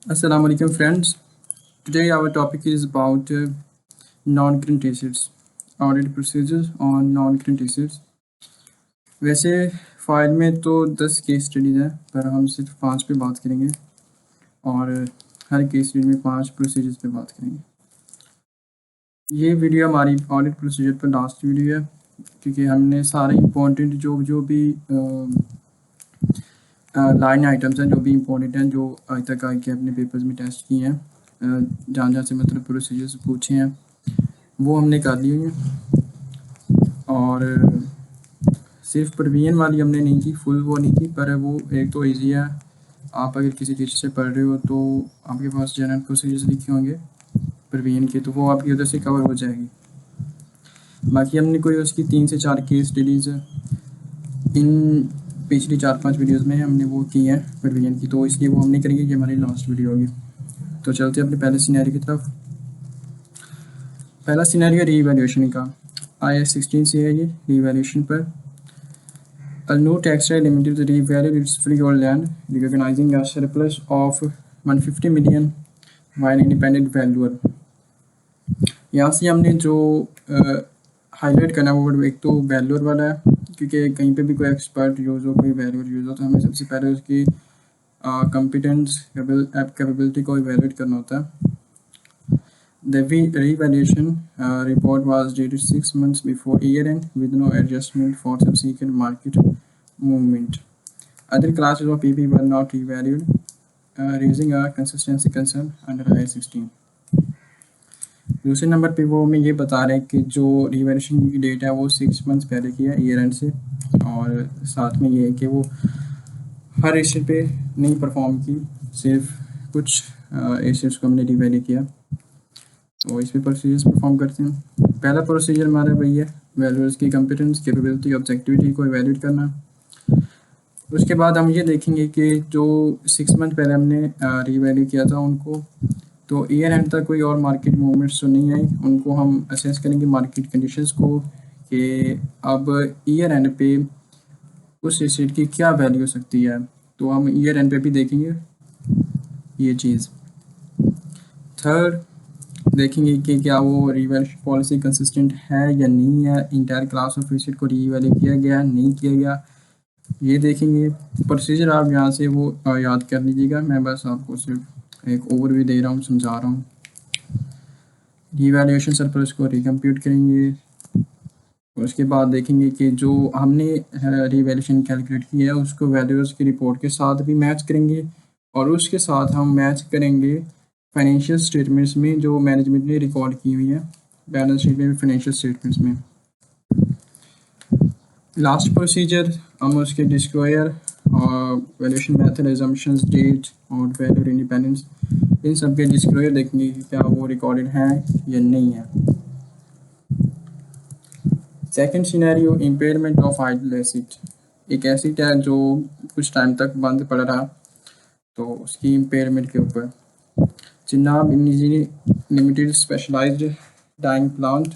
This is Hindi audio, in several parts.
Assalamu alaikum friends. Today our topic is about non-current assets, audit procedures on non-current assets. वैसे फाइल में तो 10 केस स्टडीज हैं पर हम सिर्फ 5 पे बात करेंगे और हर केस स्टडी में 5 प्रोसीजर्स पे बात करेंगे। ये वीडियो हमारी ऑडिट प्रोसीजर पर लास्ट वीडियो है क्योंकि हमने सारे इम्पोर्टेंट जो भी लाइन आइटम्स हैं जो भी इम्पोर्टेंट हैं जो आज तक आके अपने पेपर्स में टेस्ट किए हैं, जहाँ जहाँ से मतलब प्रोसीजर्स पूछे हैं वो हमने कर लिए हैं। और सिर्फ प्रवीण वाली हमने नहीं की, फुल वो नहीं की, पर वो एक तो इजी है। आप अगर किसी टीचर से पढ़ रहे हो तो आपके पास जनरल प्रोसीजर्स लिखे होंगे प्रवीण के, तो वो आपकी उधर से कवर हो जाएगी। बाकी हमने कोई उसकी 3 से 4 केस स्टडीज़ इन पिछली 4-5 वीडियोस में हमने वो की है प्रवीण की, तो इसलिए वो हम नहीं करेंगे, ये हमारी लास्ट वीडियो होगी। तो चलते हैं अपने पहले सिनेरियो की तरफ। पहला सिनेरियो रीवैल्यूएशन का, IAS 16 से है ये रीवैल्यूएशन पर। A new textile limited to revalue its freehold land, recognizing a surplus of 150 million by an independent valuer। यहाँ से हमने जो हाईलाइट करना वो एक तो वैल्यूअर वाला है, क्योंकि कहीं पे भी कोई एक्सपर्ट यूज़ हो, कोई वैल्यूअर यूज़ हो, तो हमें सबसे पहले उसकी कॉम्पिटेंस कैपेबिलिटी को इवेलुएट करना होता है। The revaluation report was dated 6 months before year end with no adjustment for subsequent market movement. Other classes of PP were not revalued, raising a consistency concern under IAS 16। दूसरे नंबर पे वो हमें ये बता रहे हैं कि जो रिवैल्यूएशन की डेट है वो 6 मंथ्स पहले की है ईयर एंड से, और साथ में ये है कि वो हर एसेट पे नहीं परफॉर्म की, सिर्फ कुछ एसेट्स को हमने रिवैल्यू किया। तो इस पे प्रोसीजर्स परफॉर्म करते हैं। पहला प्रोसीजर हमारा वही है, वैल्यूअर्स की कॉम्पिटेंस, कैपेबिलिटी, ऑब्जेक्टिविटी को इवैल्यूएट करना। उसके बाद हम ये देखेंगे कि जो 6 मंथ पहले हमने रिवैल्यू किया था उनको, तो ईयर एंड तक कोई और मार्केट मूवमेंट्स तो नहीं आई, उनको हम असेस करेंगे मार्केट कंडीशंस को कि अब ईयर एंड पे उस एसेट की क्या वैल्यू हो सकती है। तो हम ईयर एंड पे भी देखेंगे ये चीज़। थर्ड देखेंगे कि क्या वो रिवैल्यूएशन पॉलिसी कंसिस्टेंट है या नहीं है, इंटायर क्लास ऑफ एसेट को रिवैल्यू किया गया नहीं किया गया, ये देखेंगे। प्रोसीजर आप यहाँ से वो याद कर लीजिएगा, मैं बस आपको सिर्फ एक ओवरव्यू दे रहा हूँ, समझा रहा हूँ। रिवैल्यूएशन सरप्लस को रिकम्प्यूट करेंगे। उसके बाद देखेंगे कि जो हमने रिवैल्यूएशन कैलकुलेट की है उसको वैल्यूअर्स की रिपोर्ट के साथ भी मैच करेंगे, और उसके साथ हम मैच करेंगे फाइनेंशियल स्टेटमेंट्स में जो मैनेजमेंट ने रिकॉर्ड की हुई है, बैलेंस शीट में, फाइनेंशियल स्टेटमेंट्स में। लास्ट प्रोसीजर हम उसके डिस्क्लोजर और वैल्यूएशन मेथड, असम्पशंस, डेट और वैल्यू इंडिपेंडेंस, इन सब के डिस्क्लोजर देखेंगे कि क्या वो रिकॉर्डेड है या नहीं है। Second scenario, impairment of idle asset. एक एसेट है जो कुछ टाइम तक बंद पड़ा रहा, तो उसकी इम्पेयरमेंट के ऊपर। Chenab engineering limited specialised dyeing plant,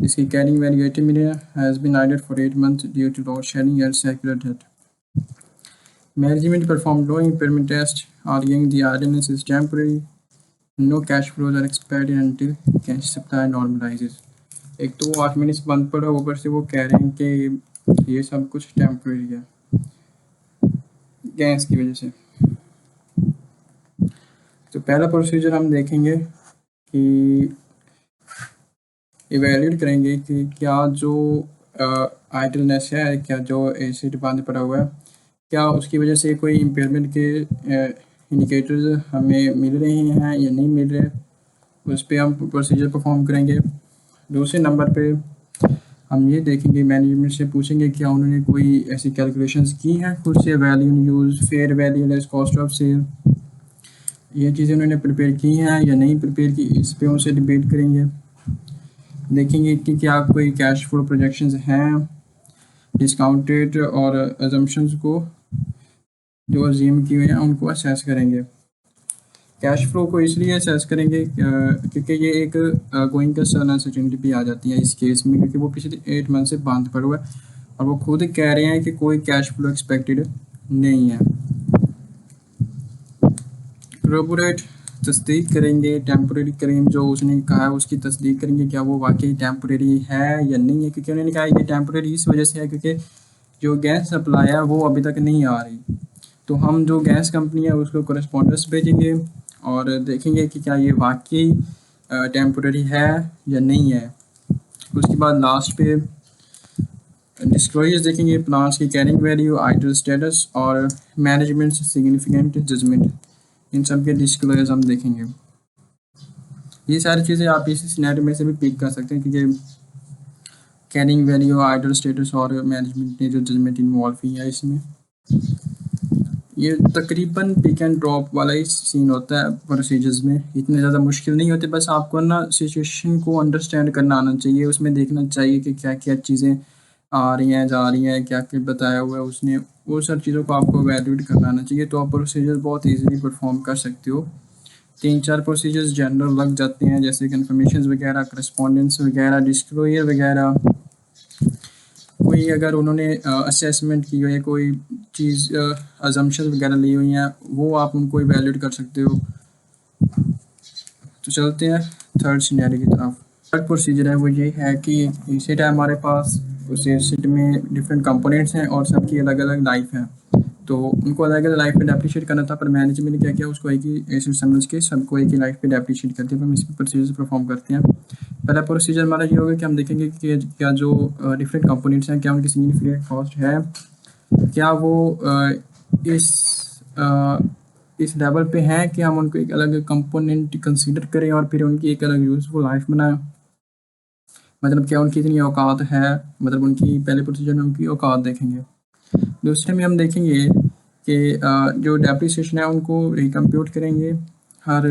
इसकी carrying value 80 million has been idle for 8 months due to load shedding and secular debt. Management performed no impairment test, arguing the idleness is temporary. No cash flows are expected until cash supply normalizes. एक तो वो 8 महीने से बंद पड़ा, ऊपर से वो कह रहे हैं कि ये सब कुछ टेम्परेरी है गैस की वजह से। तो पहला प्रोसीजर हम देखेंगे कि इवेल्यूएट करेंगे कि क्या जो आइडलनेस है, क्या जो एसिड बंद पड़ा हुआ है, क्या उसकी वजह से कोई इम्पेयरमेंट के इंडिकेटर्स हमें मिल रहे हैं या नहीं मिल रहे, उस पर हम प्रोसीजर परफॉर्म करेंगे। दूसरे नंबर पे हम ये देखेंगे, मैनेजमेंट से पूछेंगे क्या उन्होंने कोई ऐसी कैलकुलेशंस की हैं खुद से, value in use, fair value less cost of sale, ये चीज़ें उन्होंने प्रिपेयर की हैं या नहीं प्रिपेयर की, इस पर उनसे डिबेट करेंगे। देखेंगे कि क्या कोई कैश फ्लो प्रोजेक्शंस हैं, डिस्काउंटेड और अजम्पशंस को जो अज्यूम किए हैं उनको असेस करेंगे। कैश फ्लो को इसलिए असेस करेंगे क्योंकि ये एक गोइंग कंसर्न अनसर्टेनिटी भी आ जाती है इस केस में, क्योंकि वो पिछले 8 मंथ से बंद पड़ा हुआ है और वो खुद कह रहे हैं कि कोई कैश फ्लो एक्सपेक्टेड नहीं है। कोरबोरेट तस्दीक करेंगे, टेम्पोरेरी करेंगे, जो उसने कहा है उसकी तस्दीक करेंगे क्या वो वाकई टेम्पोरेरी है या नहीं है, क्योंकि उन्होंने कहा ये टेम्पोरेरी इस वजह से है क्योंकि जो गैस सप्लाई है वो अभी तक नहीं आ रही। तो हम जो गैस कंपनी है उसको करस्पॉन्डेंस भेजेंगे और देखेंगे कि क्या ये वाकई टेम्पोरेरी है या नहीं है। उसके बाद लास्ट पे डिस्क्लोजर्स देखेंगे, प्लांट्स की कैरिंग वैल्यू, आइडल स्टेटस और मैनेजमेंट सिग्निफिकेंट जजमेंट, इन सब के डिस्क्लोजर्स हम देखेंगे। ये सारी चीज़ें आप इस सिनेरियो में से भी पिक कर सकते हैं क्योंकि कैरिंग वैल्यू, आइडल स्टेटस और मैनेजमेंट ने जो जजमेंट इन्वॉल्व की है इसमें। ये तकरीबन पिक एंड ड्रॉप वाला ही सीन होता है प्रोसीजर्स में, इतने ज़्यादा मुश्किल नहीं होते, बस आपको ना सिचुएशन को अंडरस्टैंड करना आना चाहिए, उसमें देखना चाहिए कि क्या क्या चीज़ें आ रही हैं जा रही हैं, क्या क्या बताया हुआ है उसने, वो सब चीज़ों को आपको वैल्यूड करना आना चाहिए, तो आप प्रोसीजर बहुत ईजीली परफॉर्म कर सकते हो। 3-4 प्रोसीजर्स जनरल लग जाते हैं जैसे कन्फर्मेशन वगैरह, करस्पॉन्डेंस वगैरह, डिस्क्लोजर वगैरह। कोई अगर उन्होंने असेसमेंट की हुई है, कोई चीज़ अजम्पशन वगैरह ली हुई हैं, वो आप उनको इवैल्यूएट कर सकते हो। तो चलते हैं थर्ड सिनेरियो की तरफ। थर्ड प्रोसीजर है वो ये है कि एसेट है हमारे पास, उस एसेट में डिफरेंट कंपोनेंट्स हैं और सबकी अलग अलग लाइफ है, तो उनको अलग अलग लाइफ पे डेप्रिशिएट करना था, पर मैनेजमेंट ने क्या किया उसको एक ही एसेट समझ के सबको एक ही लाइफ पे डेप्रिशिएट करते हैं। तो हम इस प्रोसीजर परफॉर्म करते हैं। पहला प्रोसीजर हमारा ये होगा कि हम देखेंगे कि क्या जो डिफरेंट कंपोनेंट्स हैं क्या उनकी सिग्निफिकेंट कॉस्ट है, क्या वो इस अ, इस लेवल पे हैं कि हम उनको एक अलग कंपोनेंट कंसीडर करें और फिर उनकी एक अलग यूजफुल लाइफ बनाएं। मतलब क्या उनकी इतनी औकात है, मतलब उनकी पहले प्रोसीजर में उनकी औकात देखेंगे। दूसरे में हम देखेंगे कि जो डेप्रिसिएशन है उनको रिकम्प्यूट करेंगे हर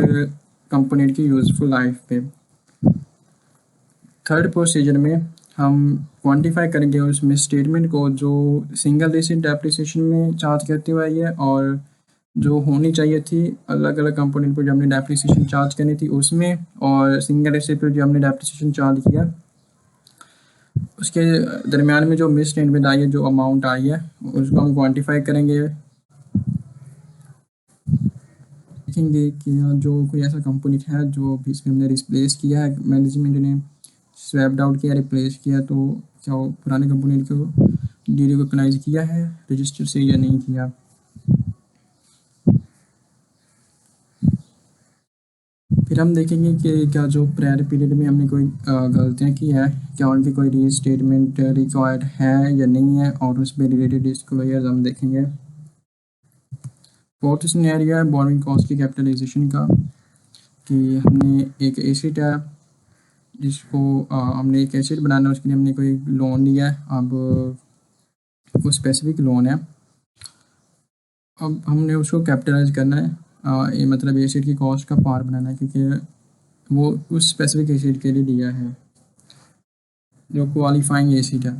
कंपोनेंट की यूजफुल लाइफ पे। थर्ड प्रोसीजर में हम क्वांटिफाई करेंगे उसमें स्टेटमेंट को जो सिंगल डिजिट डेप्रिसिएशन में चार्ज करते हुए आई है और जो होनी चाहिए थी अलग अलग कंपोनेंट पर जो हमने डेप्रिसिएशन चार्ज करनी थी उसमें, और सिंगल डिजिट पर जो हमने डेप्रिसिएशन चार्ज किया उसके दरमियान में जो मिस स्टेटमेंट आई है, जो अमाउंट आई है उसको हम क्वांटिफाई करेंगे। देखेंगे कि जो कोई ऐसा कंपोनेंट है जो भी इसमें हमने रिप्लेस किया है, मैनेजमेंट ने स्वैप्ड आउट किया, रिप्लेस किया, तो क्या वो पुराने कंपोनेंट को डीरिकॉग्नाइज किया है रजिस्टर से या नहीं किया। फिर हम देखेंगे कि क्या जो प्रायर पीरियड में हमने कोई गलतियाँ की है, क्या उनकी कोई रीस्टेटमेंट रिक्वायर्ड है या नहीं है, और उस पर रिलेटेड डिस्क्लोजर्स हम देखेंगे। फोर्थ सिनेरियो है बोरोइंग कॉस्ट की कैपिटलाइजेशन का, कि हमने एक एसेट है जिसको हमने एक एसेट बनाना है, उसके लिए हमने कोई लोन लिया है, अब वो स्पेसिफिक लोन है, अब हमने उसको कैपिटलाइज करना है, ये मतलब एसेट की कॉस्ट का पार बनाना है क्योंकि वो उस स्पेसिफिक एसेट के लिए लिया है जो क्वालिफाइंग एसेट है।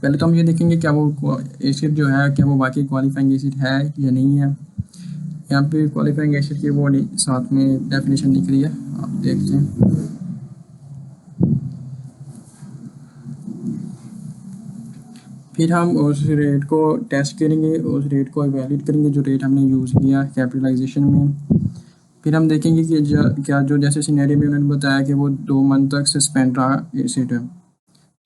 पहले तो हम ये देखेंगे क्या वो एसेट जो है क्या वो वाकई क्वालिफाइंग एसेट है या नहीं है। यहाँ पे क्वालिफाइंग एसेट की वो साथ में डेफिनेशन लिख रही है, आप देखते हैं। फिर हम उस रेट को टेस्ट करेंगे, उस रेट को इवैल्यूएट करेंगे जो रेट हमने यूज़ किया कैपिटलाइजेशन में। फिर हम देखेंगे कि क्या जो जैसे सिनेरियो में उन्होंने बताया कि वो 2 मंथ तक सस्पेंड रहा एसेट है,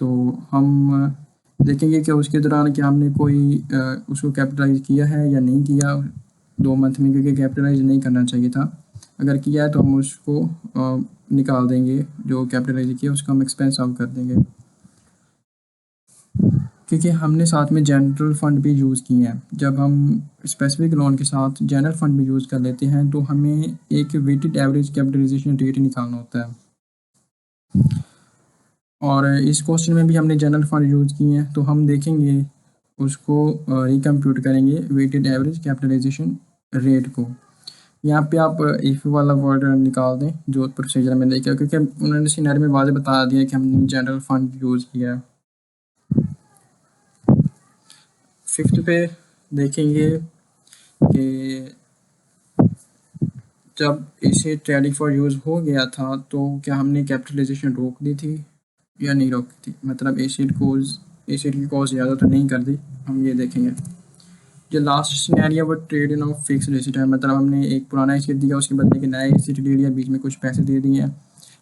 तो हम देखेंगे कि उसके दौरान क्या हमने कोई उसको कैपिटलाइज किया है या नहीं किया 2 मंथ में, क्योंकि कैपिटलाइज नहीं करना चाहिए था। अगर किया है तो हम उसको निकाल देंगे, जो कैपिटलाइज किया उसको हम एक्सपेंस आउट कर देंगे। क्योंकि हमने साथ में जनरल फंड भी यूज़ किए हैं, जब हम स्पेसिफिक लोन के साथ जनरल फंड भी यूज़ कर लेते हैं तो हमें एक वेटेड एवरेज कैपिटलाइजेशन रेट निकालना होता है, और इस क्वेश्चन में भी हमने जनरल फंड यूज़ किए हैं, तो हम देखेंगे उसको रिकम्प्यूट करेंगे वेटेड एवरेज कैपिटलाइजेशन रेट को। यहाँ पे आप इफ़ वाला वर्ड निकाल दें जो प्रोसीजर में देखा, क्योंकि उन्होंने सिनेरियो में वाज़े बता दिया कि हमने जनरल फंड यूज़ किया है। फिफ्थ पे देखेंगे कि जब इसे रेडी फॉर यूज़ हो गया था तो क्या हमने कैपिटलाइजेशन रोक दी थी या नहीं रोकी थी, मतलब एसिड की कॉस्ट ज़्यादा तो नहीं कर दी, हम ये देखेंगे। जो लास्ट सिनेरियो वो trade in of fixed asset है, मतलब हमने एक पुराना एसेट दिया उसके बदले के नया एसेट ले लिया, बीच में कुछ पैसे दे दिए हैं,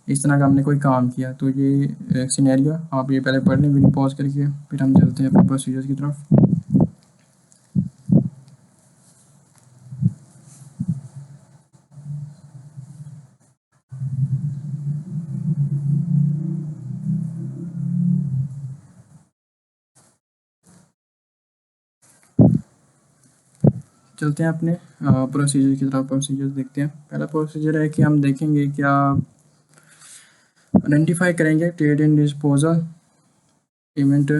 इस तरह का हमने कोई काम किया। तो ये सिनेरियो आप ये पहले पढ़ लें वीडियो पॉज करके, फिर हम चलते हैं अपने प्रोसीजर की तरफ। चलते हैं अपने प्रोसीजर की तरफ। प्रोसीजर देखते हैं। पहला प्रोसीजर है कि हम देखेंगे क्या आइडेंटिफाई करेंगे ट्रेड इन डिस्पोजल इवेंट,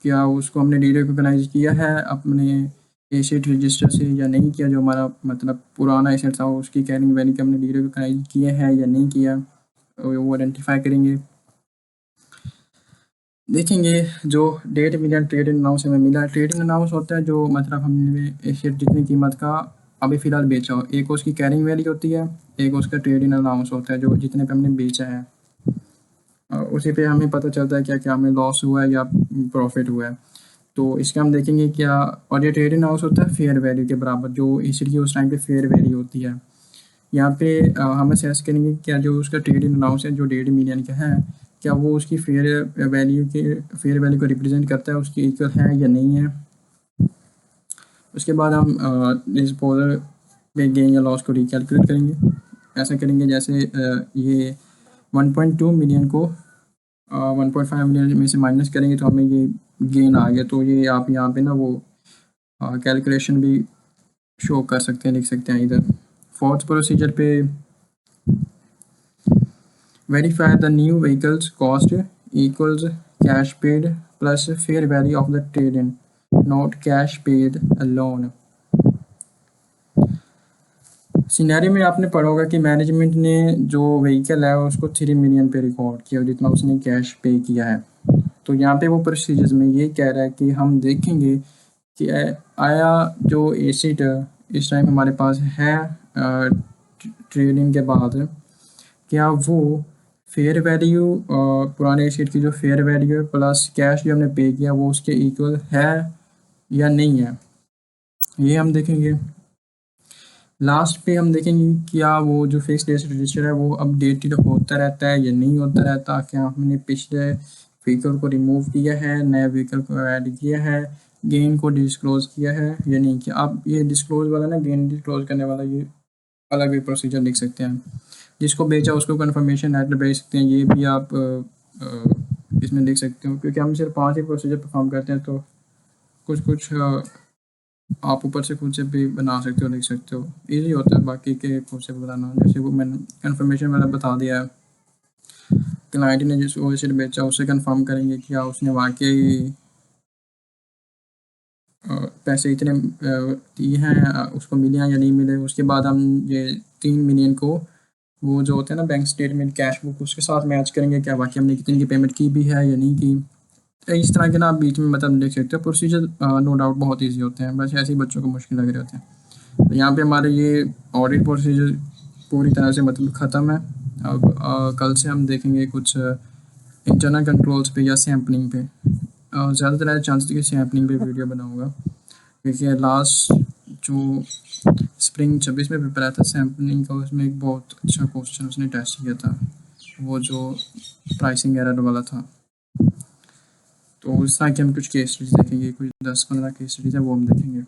क्या उसको हमने डी-रिकॉग्नाइज किया है अपने एसेट रजिस्टर से या नहीं किया, जो हमारा मतलब पुराना एसेट था उसकी कैरिंग वैल्यू के हमने डी-रिकॉग्नाइज किया है या नहीं किया, वो आइडेंटिफाई करेंगे। देखेंगे जो 1.5 मिलियन ट्रेड इन अनाउंस हमें मिला। ट्रेड इन अनाउंस होता है जो मतलब हमने एसेट जितनी कीमत का अभी फ़िलहाल बेचा हो, एक उसकी कैरिंग वैल्यू होती है, एक उसका ट्रेड इन अनाउंस होता है जो जितने पे हमने बेचा है, उसी पे हमें पता चलता है क्या क्या हमें लॉस हुआ है या प्रॉफिट हुआ है। तो इसका हम देखेंगे क्या, और ये ट्रेड इन अनाउंस होता है फेयर वैल्यू के बराबर, जो एसेट की उस टाइम पे फेयर वैल्यू होती है। यहाँ पे हम असेस करेंगे क्या जो उसका ट्रेड इन अनाउंस है जो 1.5 मिलियन का है, क्या वो उसकी फेयर वैल्यू को रिप्रेजेंट करता है, उसकी इक्वल है या नहीं है। उसके बाद हम डिस्पोजल पे गेन या लॉस को रिकैलकुलेट करेंगे। ऐसा करेंगे जैसे ये 1.2 मिलियन को 1.5 मिलियन में से माइनस करेंगे तो हमें ये गेन आ गया। तो ये आप यहाँ पे ना वो कैलकुलेशन भी शो कर सकते हैं, लिख सकते हैं इधर। फोर्थ प्रोसीजर पे verify the new vehicles cost equals cash paid plus fair value of the trade in, not cash paid alone. Scenario में आपने पढ़ा होगा कि मैनेजमेंट ने जो व्हीकल है उसको 3 मिलियन पे रिकॉर्ड किया जितना उसने कैश पे किया है। तो यहाँ पे वो प्रोसीजर्स में ये कह रहा है कि हम देखेंगे कि आया जो एसेट इस टाइम हमारे पास है ट्रेडिंग के बाद, क्या वो फेयर वैल्यू पुराने एसेट की जो फेयर वैल्यू है प्लस कैश जो हमने पे किया वो उसके इक्वल है या नहीं है, ये हम देखेंगे। लास्ट पे हम देखेंगे क्या वो जो फिक्स्ड एसेट रजिस्टर है वो अपडेटेड होता रहता है या नहीं होता रहता, क्या हमने पिछले व्हीकल को रिमूव किया है, नए व्हीकल को ऐड किया है, गेन को डिस्क्लोज किया है या नहीं किया। आप ये डिस्क्लोज वाला ना, गेन डिस्क्लोज करने वाला, ये अलग भी प्रोसीजर लिख सकते हैं। जिसको बेचा उसको कन्फर्मेशन लेटर भेज सकते हैं, ये भी आप इसमें लिख सकते हो। क्योंकि हम सिर्फ 5 ही प्रोसीजर परफॉर्म करते हैं तो कुछ कुछ आप ऊपर से खुद से भी बना सकते हो, लिख सकते हो, इजी होता है बाकी के खुद से बताना। जैसे वो मैंने कन्फर्मेशन वाला बता दिया है, क्लाइंट ने जिस एसेट बेचा उसे कंफर्म करेंगे क्या उसने वाकई पैसे इतने दिए हैं, उसको मिले हैं या नहीं मिले। उसके बाद हम ये 3 मिलियन को वो जो होते हैं ना बैंक स्टेटमेंट कैश बुक उसके साथ मैच करेंगे, क्या वाकई हमने कितनी की पेमेंट की भी है या नहीं की। तो इस तरह के ना आप बीच में मतलब देख सकते हो। प्रोसीजर नो डाउट बहुत ईजी होते हैं, बस ऐसे ही बच्चों को मुश्किल लग रहे होते हैं। तो यहाँ पे हमारे ये ऑडिट प्रोसीजर पूरी तरह से मतलब ख़त्म है। अब कल से हम देखेंगे कुछ इंटरनल कंट्रोल्स पे या सैम्पलिंग पे। ज़्यादातर ऐसे चांसेस कि सैम्पलिंग पे वीडियो बनाऊंगा, क्योंकि लास्ट जो स्प्रिंग 26 में पेपर आया था सैम्पलिंग का, उसमें एक बहुत अच्छा क्वेश्चन उसने टेस्ट किया था, वो जो प्राइसिंग एरर वाला था। तो उस तरह के हम कुछ केस स्टडीज देखेंगे, कुछ 10-15 केस स्टडीज है वो हम देखेंगे।